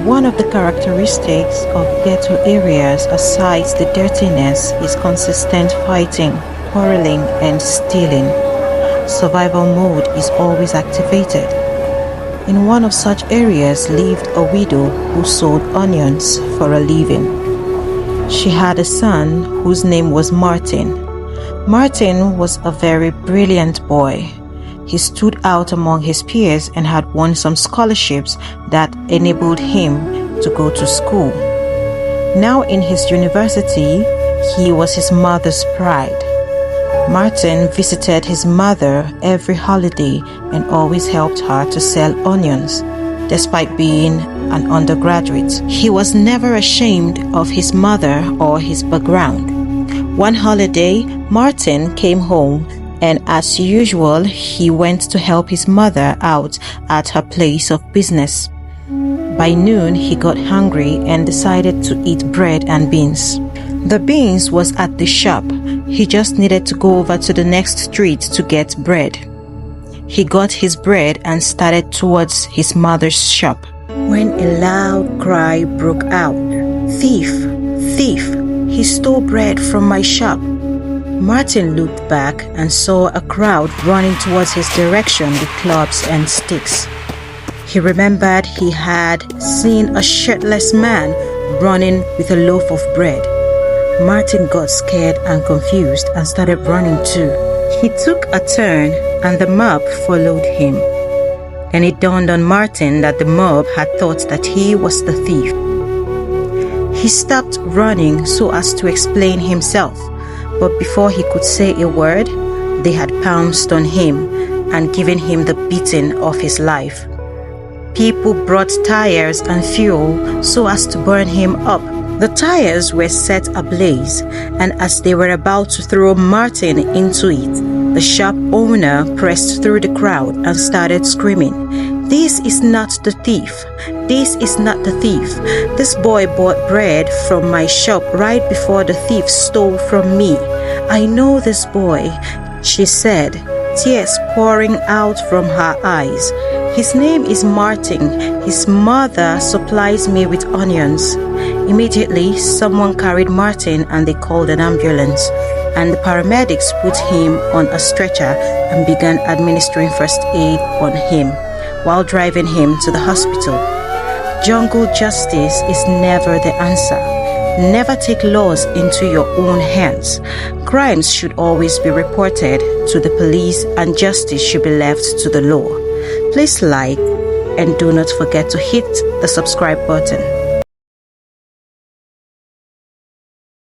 One of the characteristics of ghetto areas, aside the dirtiness, is consistent fighting, quarreling, and stealing. Survival mode is always activated. In one of such areas lived a widow who sold onions for a living. She had a son whose name was Martin. Martin was a very brilliant boy. He stood out among his peers and had won some scholarships that enabled him to go to school. Now in his university, he was his mother's pride. Martin visited his mother every holiday and always helped her to sell onions, despite being an undergraduate. He was never ashamed of his mother or his background. One holiday, Martin came home and as usual, he went to help his mother out at her place of business. By noon, he got hungry and decided to eat bread and beans. The beans was at the shop. He just needed to go over to the next street to get bread. He got his bread and started towards his mother's shop, when a loud cry broke out. "Thief! Thief! He stole bread from my shop." Martin looked back and saw a crowd running towards his direction with clubs and sticks. He remembered he had seen a shirtless man running with a loaf of bread. Martin got scared and confused and started running too. He took a turn and the mob followed him. Then it dawned on Martin that the mob had thought that he was the thief. He stopped running so as to explain himself. But before he could say a word, they had pounced on him and given him the beating of his life. People brought tires and fuel so as to burn him up. The tires were set ablaze, and as they were about to throw Martin into it, the shop owner pressed through the crowd and started screaming, "This is not the thief! This is not the thief! This boy bought bread from my shop right before the thief stole from me. I know this boy," she said, tears pouring out from her eyes. "His name is Martin. His mother supplies me with onions." Immediately, someone carried Martin and they called an ambulance, and the paramedics put him on a stretcher and began administering first aid on him while driving him to the hospital. Jungle justice is never the answer. Never take laws into your own hands. Crimes should always be reported to the police and justice should be left to the law. Please like and do not forget to hit the subscribe button.